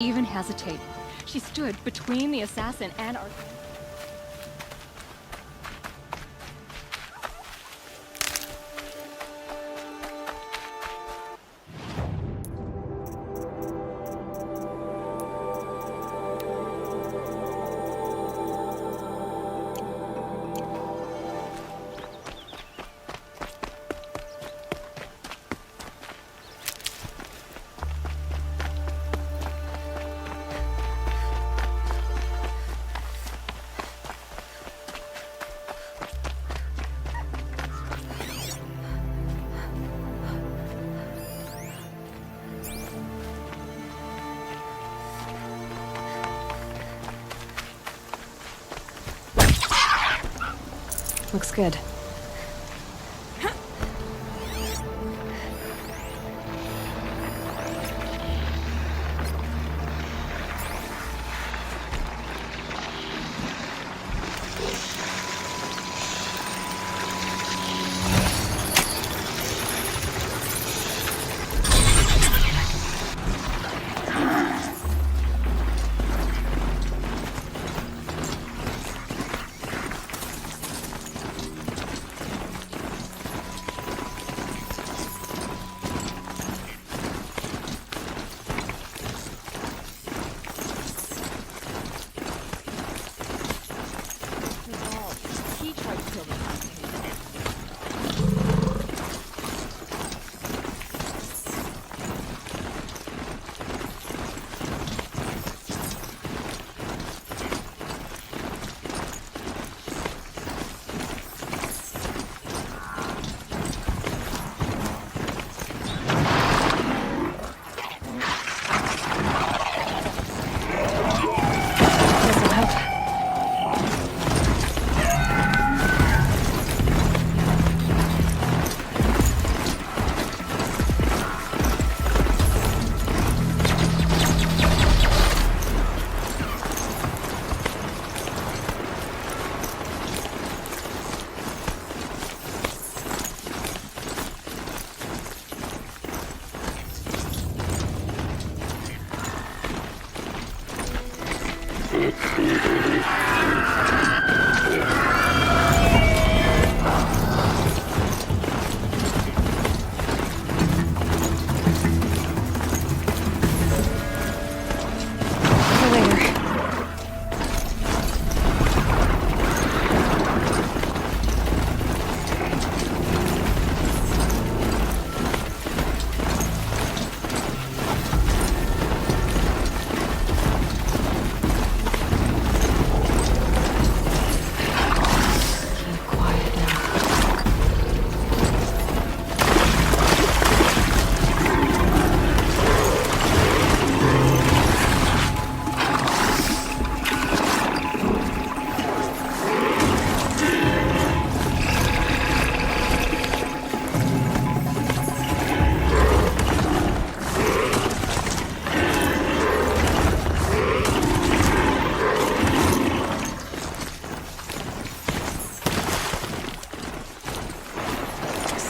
even hesitated. She stood between the assassin and our... Looks good.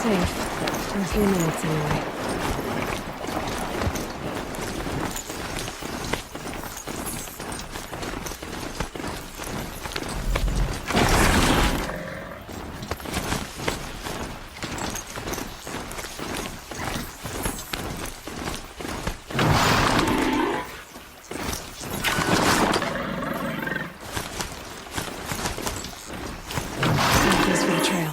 Safe. In a few minutes, anyway. Save this for the trail.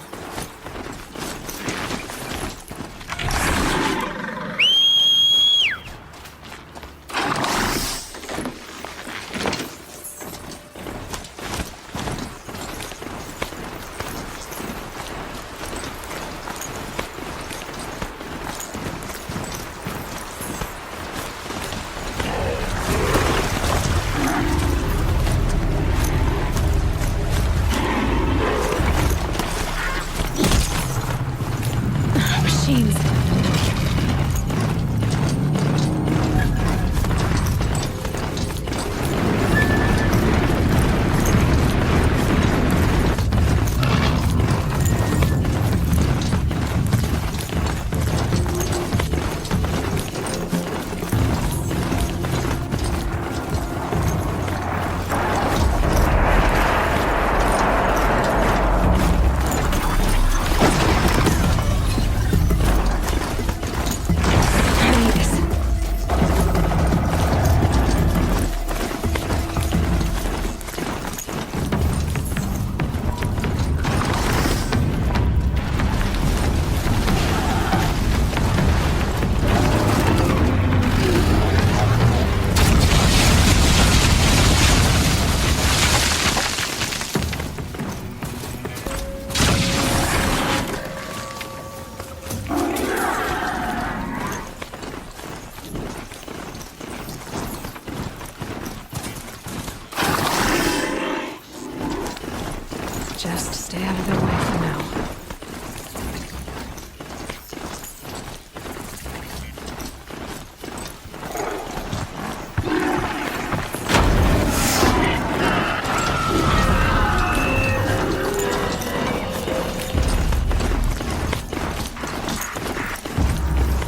Just stay out of their way for now.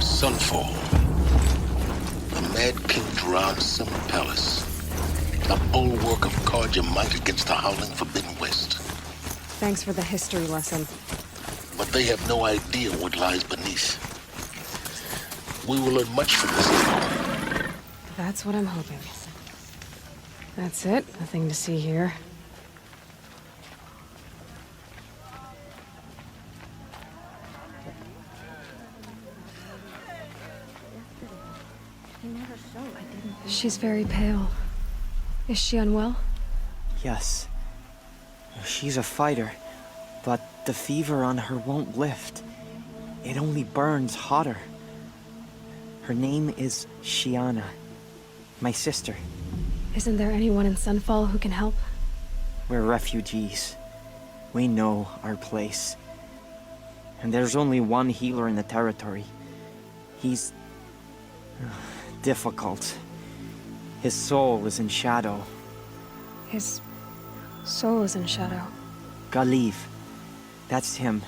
Sunfall. The Mad King Duran's summer palace. A bulwark of guard your might against the howling Forbidden West. Thanks for the history lesson. But they have no idea what lies beneath. We will learn much from this. That's what I'm hoping. That's it. Nothing to see here. She's very pale. Is she unwell? Yes. She's a fighter, but the fever on her won't lift. It only burns hotter. Her name is Shiana, my sister. Isn't there anyone in Sunfall who can help? We're refugees. We know our place. And there's only one healer in the territory. He's difficult. His soul is in shadow. His soul is in shadow. Galiv. That's him.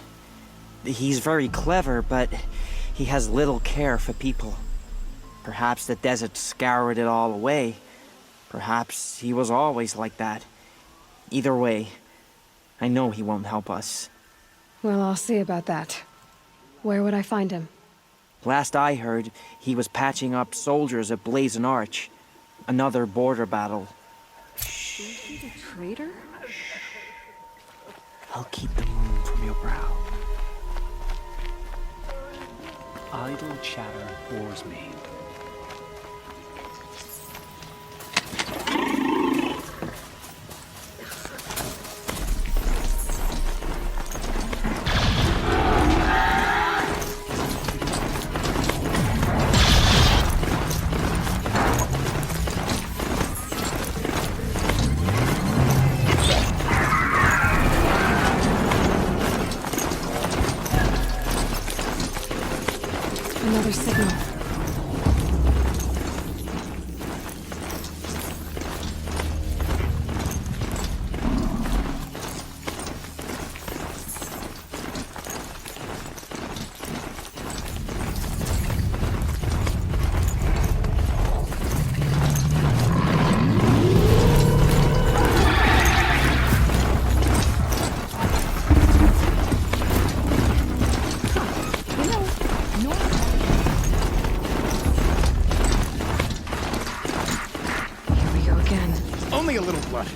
He's very clever, but he has little care for people. Perhaps the desert scoured it all away. Perhaps he was always like that. Either way, I know he won't help us. Well, I'll see about that. Where would I find him? Last I heard, he was patching up soldiers at Blazon Arch. Another border battle. Is he a traitor? I'll keep the moon from your brow. Idle chatter bores me. Another signal. Only a little blood.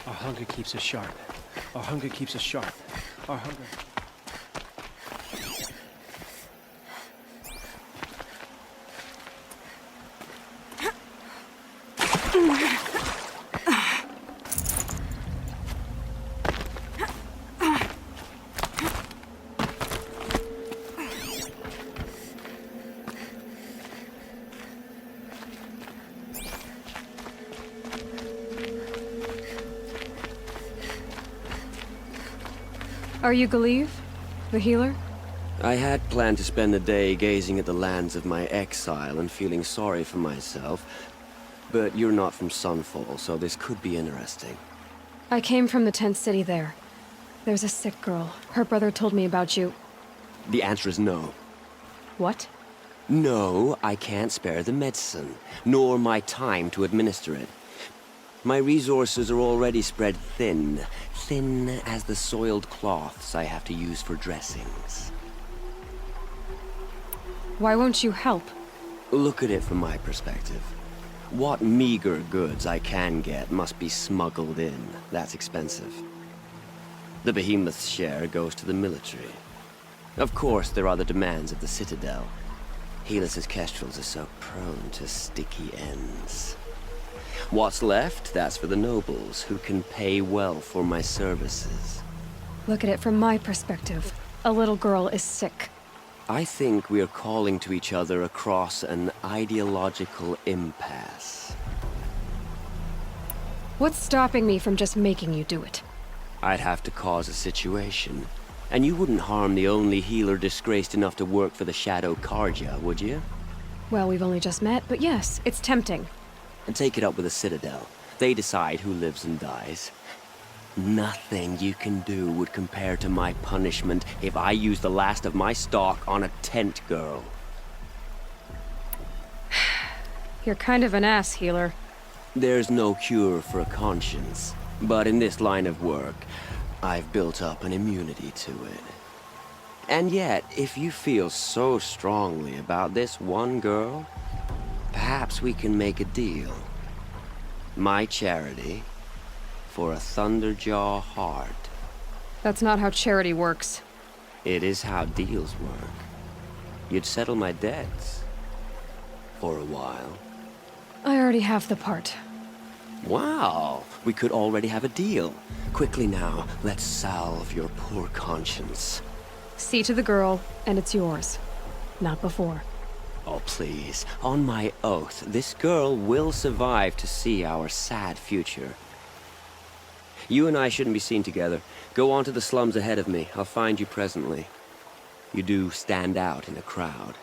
Our hunger keeps us sharp. Our hunger keeps us sharp. Our hunger... Are you Galeev? The healer? I had planned to spend the day gazing at the lands of my exile and feeling sorry for myself. But you're not from Sunfall, so this could be interesting. I came from the tent city there. There's a sick girl. Her brother told me about you. The answer is no. What? No, I can't spare the medicine, nor my time to administer it. My resources are already spread thin. Thin as the soiled cloths I have to use for dressings. Why won't you help? Look at it from my perspective. What meager goods I can get must be smuggled in. That's expensive. The behemoth's share goes to the military. Of course, there are the demands of the Citadel. Helis's kestrels are so prone to sticky ends. What's left, that's for the nobles, who can pay well for my services. Look at it from my perspective. A little girl is sick. I think we are calling to each other across an ideological impasse. What's stopping me from just making you do it? I'd have to cause a situation. And you wouldn't harm the only healer disgraced enough to work for the Shadow Karja, would you? Well, we've only just met, but yes, it's tempting. And take it up with the Citadel. They decide who lives and dies. Nothing you can do would compare to my punishment if I use the last of my stock on a tent girl. You're kind of an ass, healer. There's no cure for a conscience. But in this line of work, I've built up an immunity to it. And yet, if you feel so strongly about this one girl, perhaps we can make a deal. My charity for a Thunderjaw heart. That's not how charity works. It is how deals work. You'd settle my debts. For a while. I already have the part. Wow, we could already have a deal. Quickly now, let's salve your poor conscience. See to the girl, and it's yours. Not before. Oh, please. On my oath, this girl will survive to see our sad future. You and I shouldn't be seen together. Go on to the slums ahead of me. I'll find you presently. You do stand out in a crowd.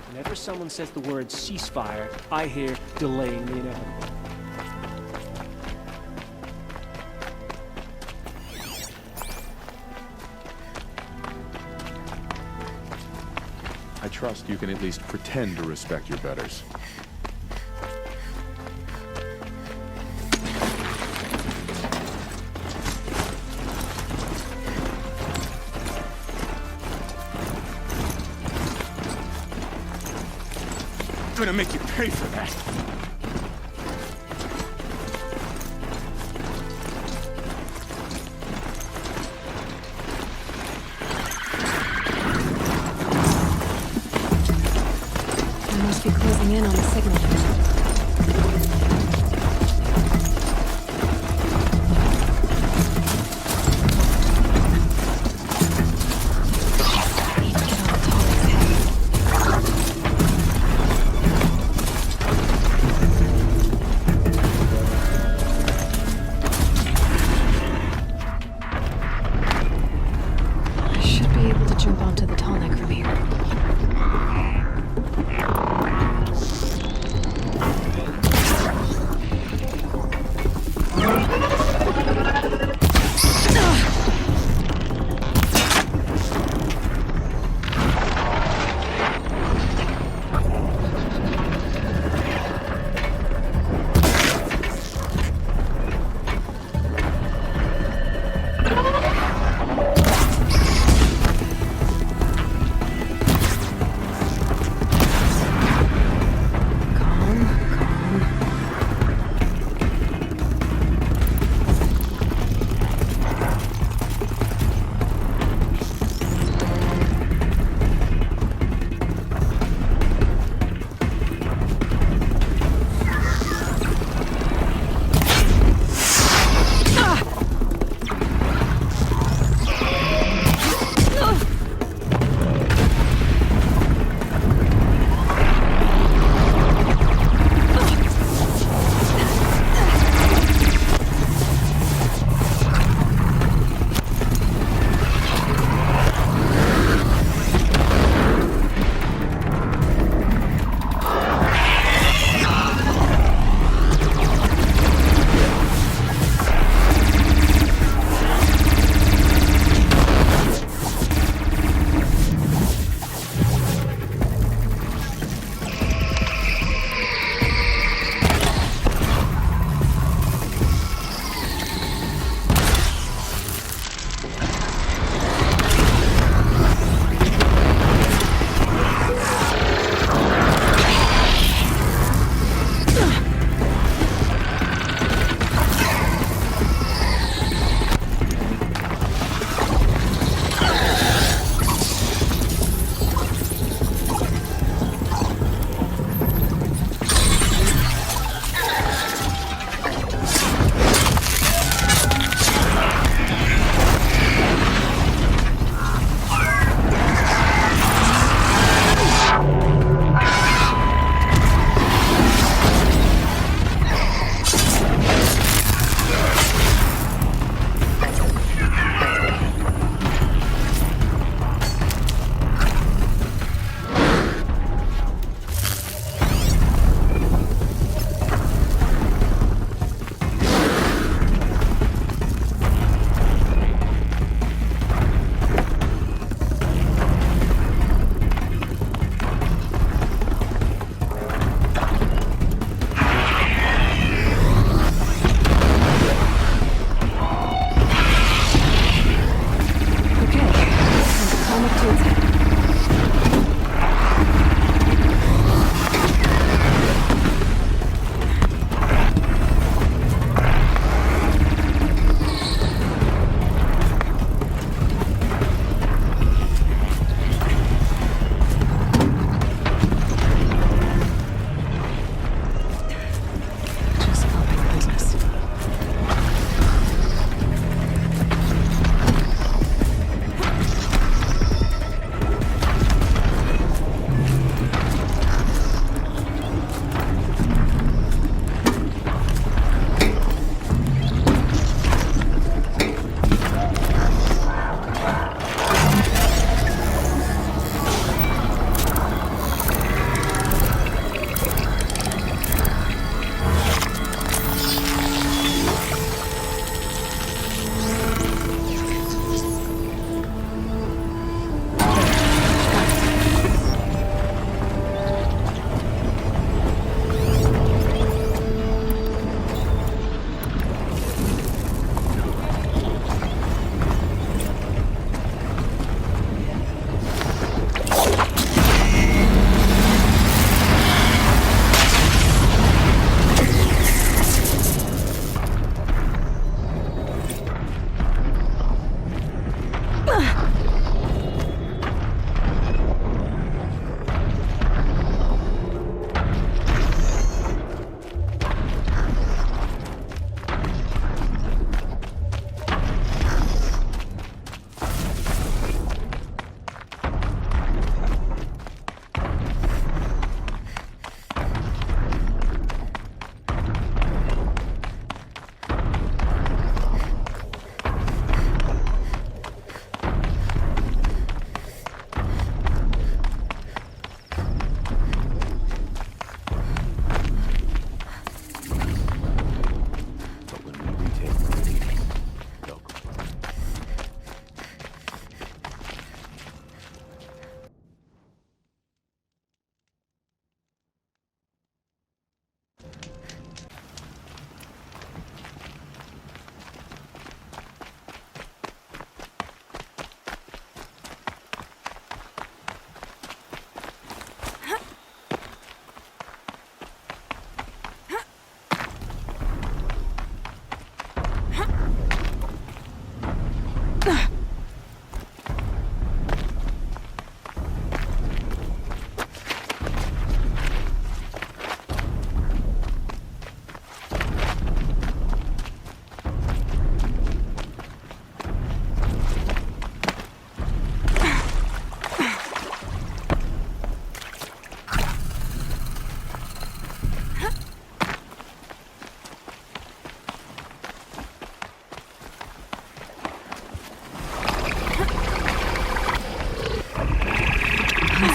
Whenever someone says the word ceasefire, I hear delaying the inevitable. I trust you can at least pretend to respect your betters. I'm gonna make you pay for that. I must be closing in on the signal. Jump onto the tall neck from here.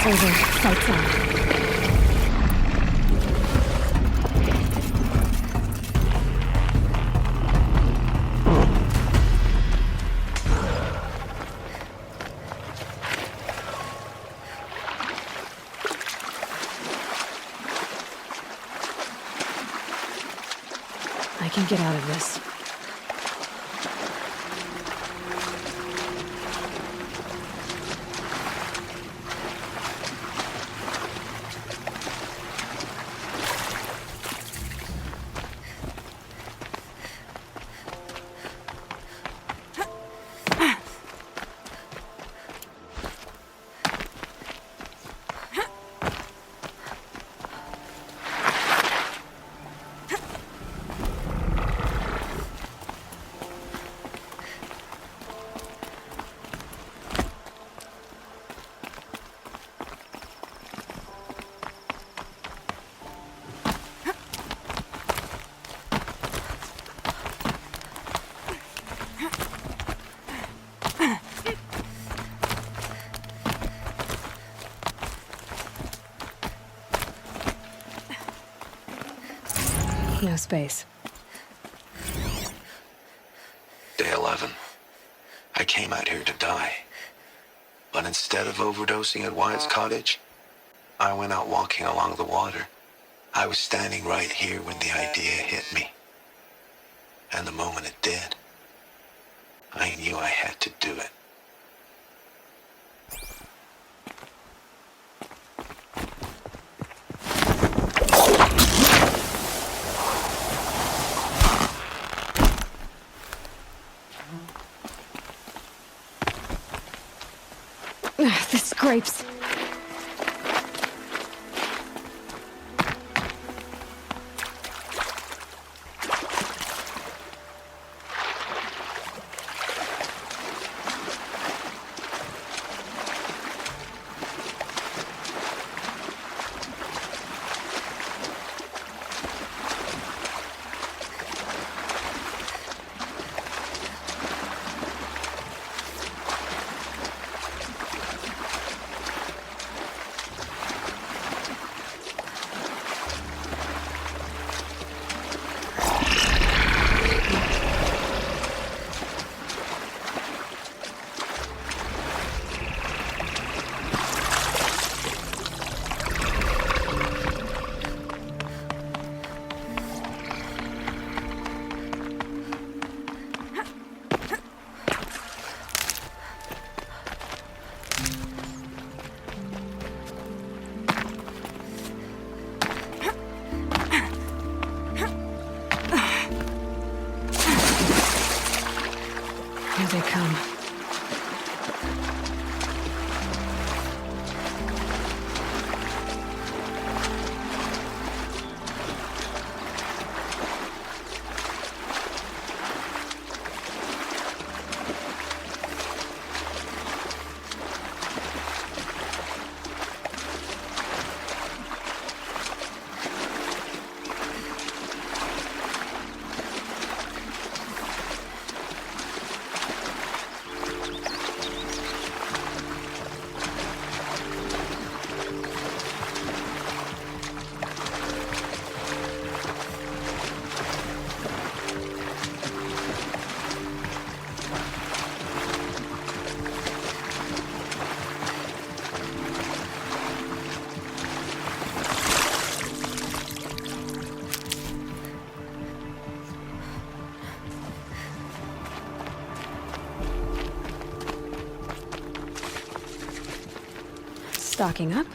Over. Sights on. I can get out of this. No space. Day 11. I came out here to die. But instead of overdosing at Wyatt's cottage, I went out walking along the water. I was standing right here when the idea hit me. And the moment it did, I knew I had to do it. The scrapes. Here they come. Stocking up.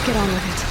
get on with it.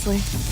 honestly.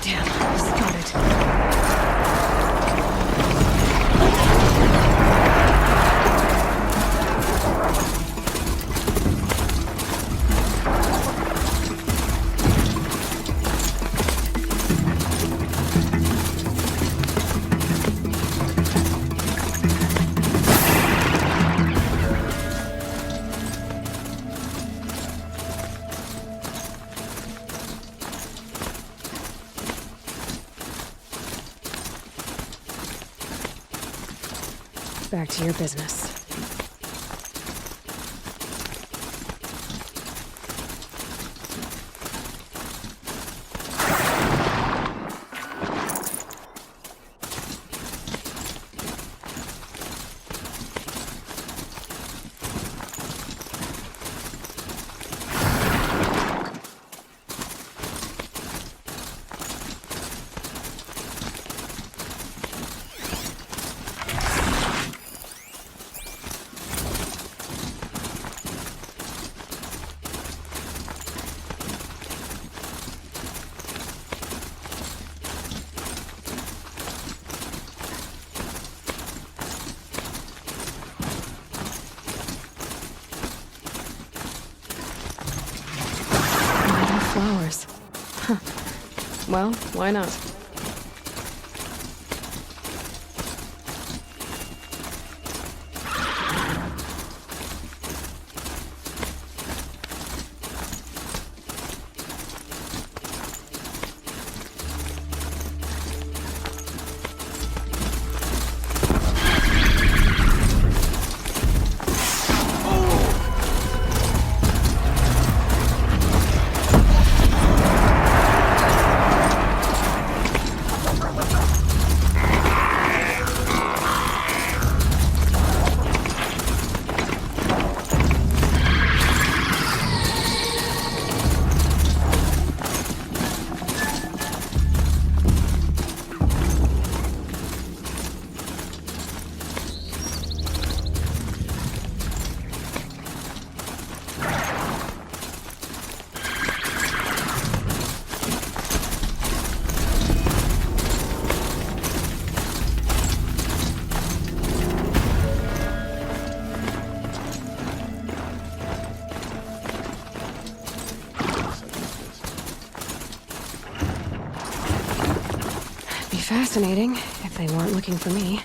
Damn, spotted. Back to your business. Flowers. Huh. Well, why not? Fascinating, if they weren't looking for me.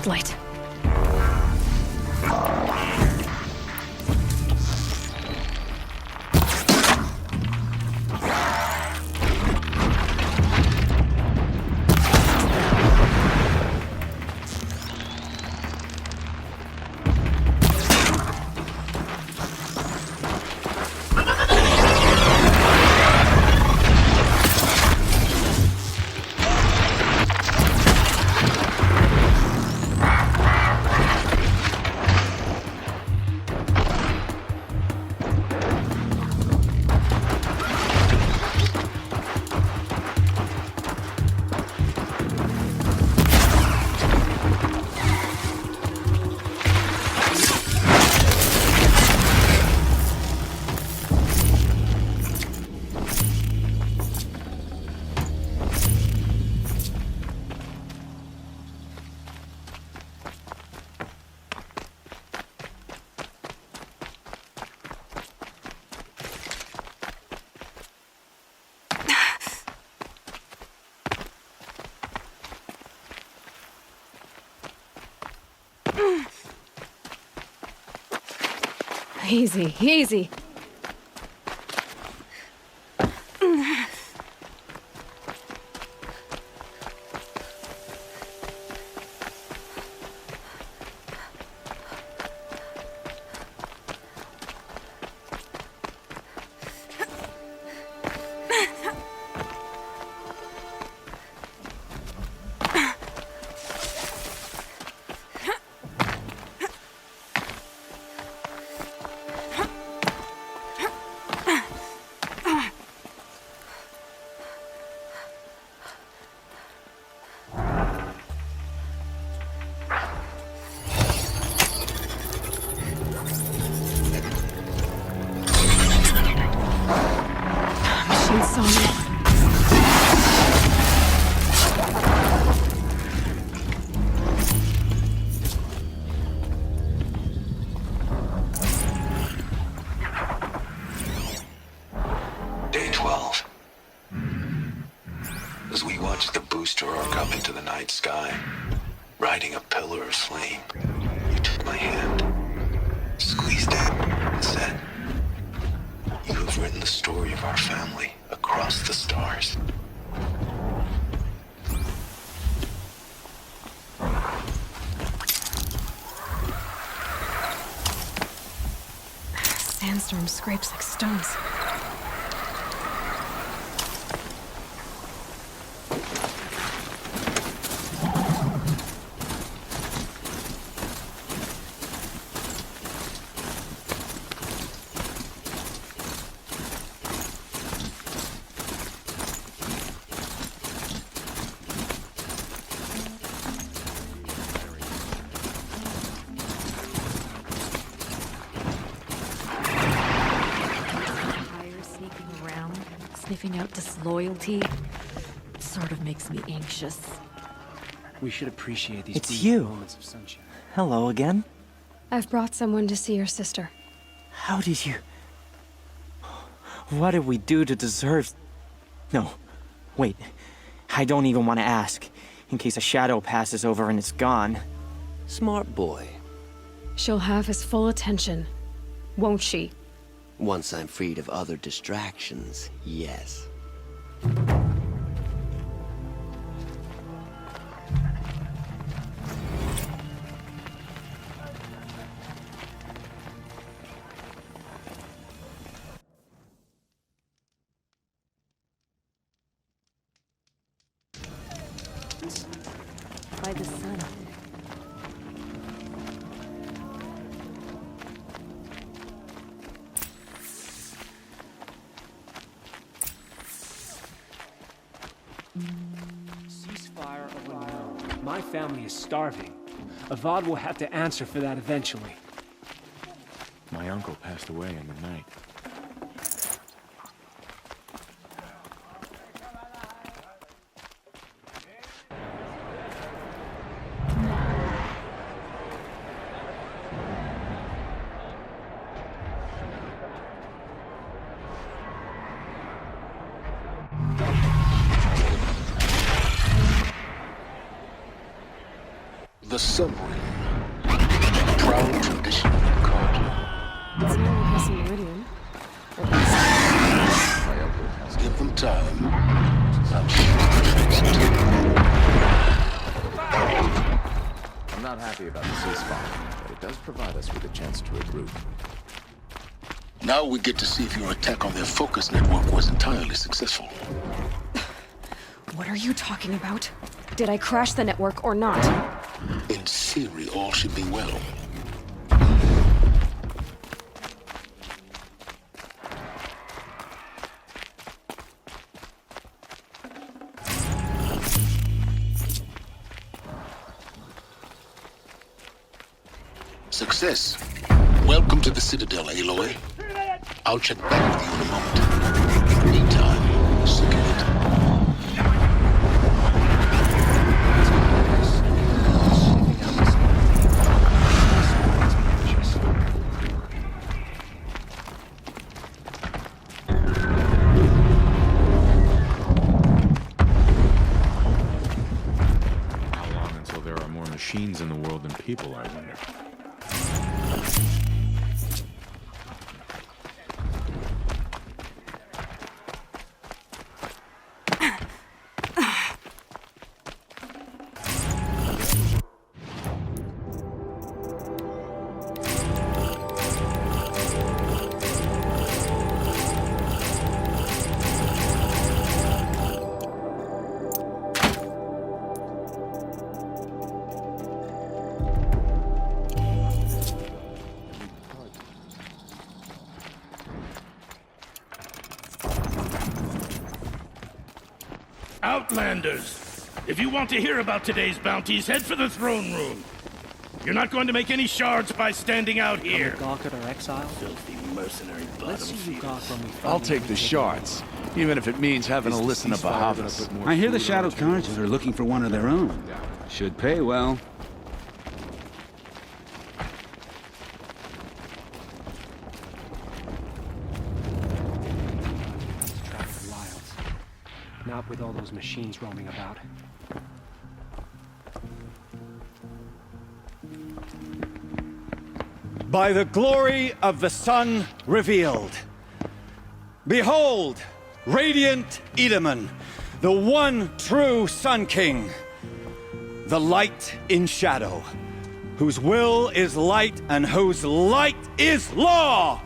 headlight. Easy, easy. Machine saw me. Day 12. As we watched the booster arc up into the night sky, riding a pillar of flame, you took my hand, squeezed it, and said, "You have written the story of our family across the stars." Sandstorm scrapes like stones. Sniffing out disloyalty sort of makes me anxious. We should appreciate these It's brief you. moments of sunshine. Hello again. I've brought someone to see your sister. How did you... What did we do to deserve... No, wait. I don't even want to ask, in case a shadow passes over and it's gone. Smart boy. She'll have his full attention, won't she? Once I'm freed of other distractions, yes. By the sun. Ceasefire or no, my family is starving. Avad will have to answer for that eventually. My uncle passed away in the night. The submarine. Proud tradition of Picard. It's not replacing Meridian. At least. My elder has Give them time. I'm sure. I'm not happy about the ceasefire, but it does provide us with a chance to regroup. Now we get to see if your attack on their focus network was entirely successful. What are you talking about? Did I crash the network or not? In theory, all should be well. Success. Welcome to the Citadel, Aloy. I'll check back with you in a moment. In the meantime, secure it. How long until there are more machines in the world than people, I wonder? Outlanders! If you want to hear about today's bounties, head for the throne room. You're not going to make any shards by standing out here. Gawk at our exile? Filthy mercenary bottom Let's see you gawk feeders. when we I'll finally take the take shards, even if it means having to Is the listen to ceasefire gonna Bahavas. put more I hear the food Shadow on our tables? Carnagers are looking for one of their own. Should pay well. track the wilds. Not with all those machines roaming about. By the glory of the sun revealed. Behold, radiant Edaman, the one true Sun King, the light in shadow, whose will is light and whose light is law!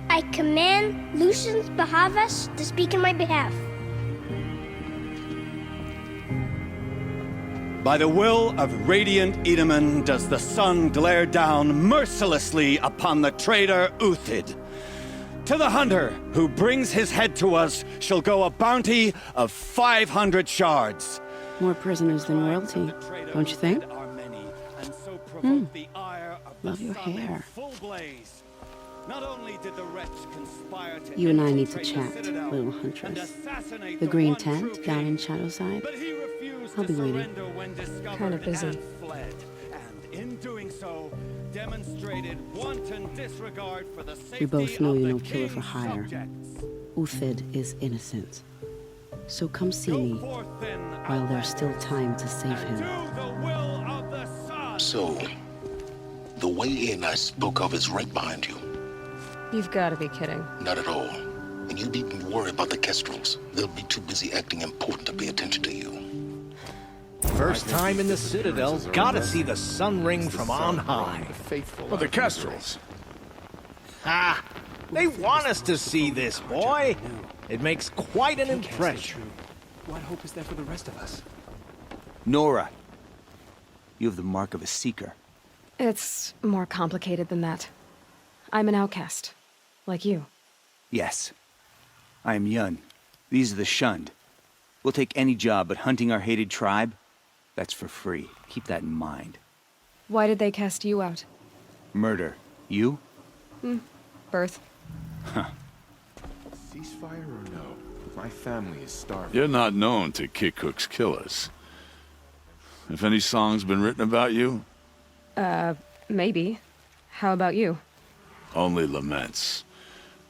I command Lucius Bahavas to speak in my behalf. By the will of radiant Edaman does the sun glare down mercilessly upon the traitor Uthid. To the hunter who brings his head to us shall go a bounty of 500 shards. More prisoners than royalty, don't you think? Love your hair. You and I need to chat, little huntress. The green tent down in Shadowside. I'll be waiting. Kind of busy. We both know you're no killer for hire. Uthid is innocent. So come see me while there's still time to save him. So, the way in I spoke of is right behind you. You've got to be kidding. Not at all. And you needn't worry about the Kestrels. They'll be too busy acting important to pay attention to you. First time in the Citadel, gotta see the sun ring from on high. Well, the Kestrels. Ha! They want us to see this, boy. It makes quite an impression. What hope is there for the rest of us? Nora, you have the mark of a seeker. It's more complicated than that. I'm an outcast. Like you. Yes. I am Yun. These are the shunned. We'll take any job, but hunting our hated tribe, that's for free. Keep that in mind. Why did they cast you out? Murder. You? Birth. Huh. Ceasefire or no? My family is starving. You're not known to kick hooks killers. Have any songs been written about you? Maybe. How about you? Only laments.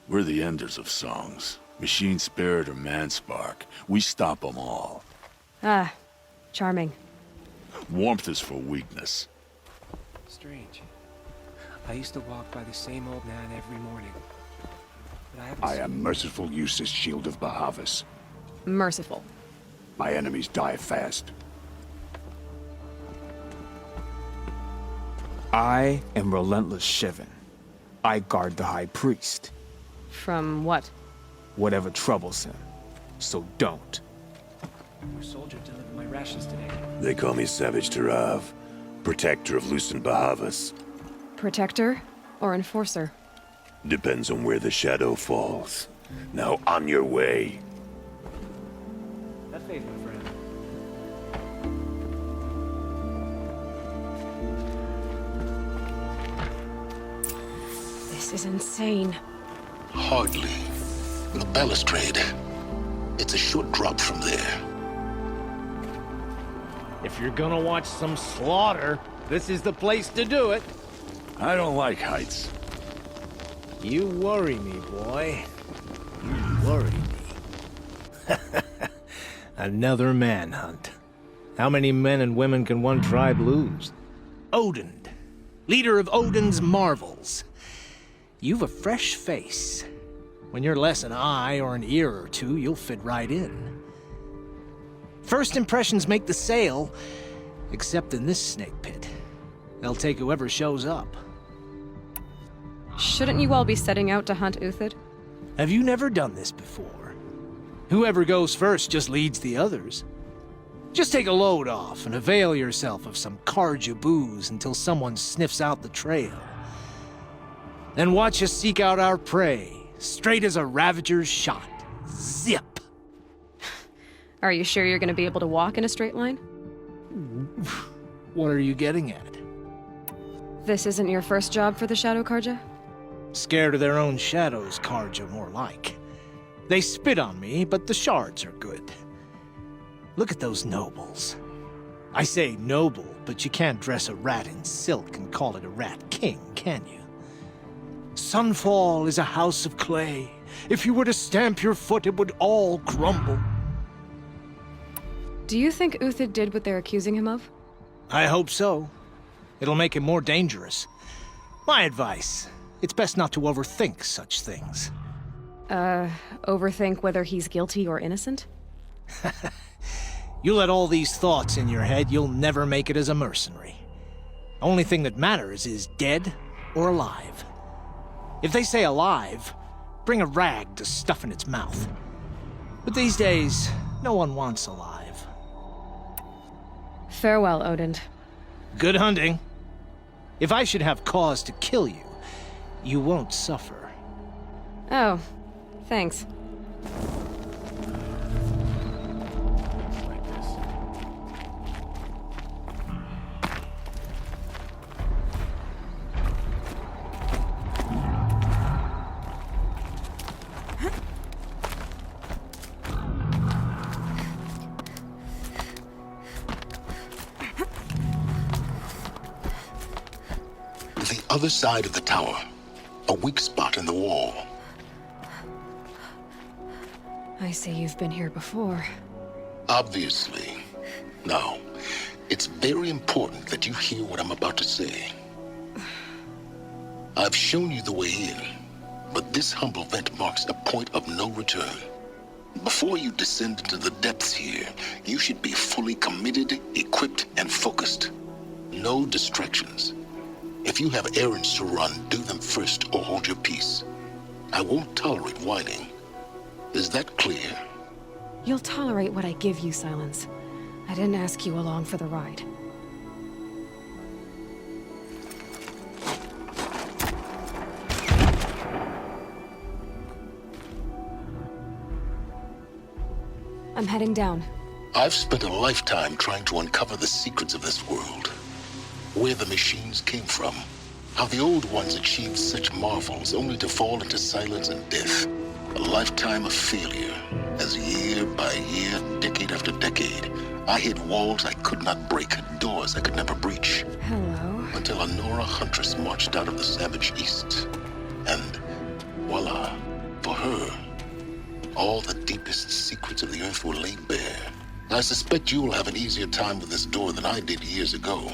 We're the enders of songs. Machine spirit or man spark. We stop them all. Ah, charming. Warmth is for weakness. Strange. I used to walk by the same old man every morning. But I am merciful Eustace, Shield of Bahavas. Merciful. My enemies die fast. I am Relentless Shivan. I guard the High Priest. From what? Whatever troubles him. So don't. Our soldier delivered my rations today. They call me Savage Tarav, protector of Lucent Bahavas. Protector or enforcer? Depends on where the shadow falls. Now on your way. Have faith, my friend. This is insane. Hardly. The balustrade. It's a short drop from there. If you're gonna watch some slaughter, this is the place to do it. I don't like heights. You worry me, boy. You worry me. Another manhunt. How many men and women can one tribe lose? Odin, leader of Odin's marvels. You've a fresh face. When you're less an eye or an ear or two, you'll fit right in. First impressions make the sale, except in this snake pit. They'll take whoever shows up. Shouldn't you all be setting out to hunt Uthid? Have you never done this before? Whoever goes first just leads the others. Just take a load off and avail yourself of some Karja booze until someone sniffs out the trail. Then watch us seek out our prey, straight as a Ravager's shot. Zip! Are you sure you're going to be able to walk in a straight line? What are you getting at? This isn't your first job for the Shadow Karja? Scared of their own shadows, Karja, more like. They spit on me, but the shards are good. Look at those nobles. I say noble, but you can't dress a rat in silk and call it a rat king, can you? Sunfall is a house of clay. If you were to stamp your foot, it would all crumble. Do you think Uthid did what they're accusing him of? I hope so. It'll make him more dangerous. My advice, it's best not to overthink such things. Overthink whether he's guilty or innocent? You let all these thoughts in your head, you'll never make it as a mercenary. Only thing that matters is dead or alive. If they say alive, bring a rag to stuff in its mouth. But these days, no one wants alive. Farewell, Odin. Good hunting. If I should have cause to kill you, you won't suffer. Oh, thanks. The other side of the tower. A weak spot in the wall. I see you've been here before. Obviously. Now, it's very important that you hear what I'm about to say. I've shown you the way in, but this humble vent marks a point of no return. Before you descend into the depths here, you should be fully committed, equipped, and focused. No distractions. If you have errands to run, do them first or hold your peace. I won't tolerate whining. Is that clear? You'll tolerate what I give you, Silence. I didn't ask you along for the ride. I'm heading down. I've spent a lifetime trying to uncover the secrets of this world. Where the machines came from. How the old ones achieved such marvels only to fall into silence and death. A lifetime of failure, as year by year, decade after decade, I hit walls I could not break, doors I could never breach. Hello. Until a Nora huntress marched out of the savage east. And voila, for her, all the deepest secrets of the earth were laid bare. I suspect you'll have an easier time with this door than I did years ago.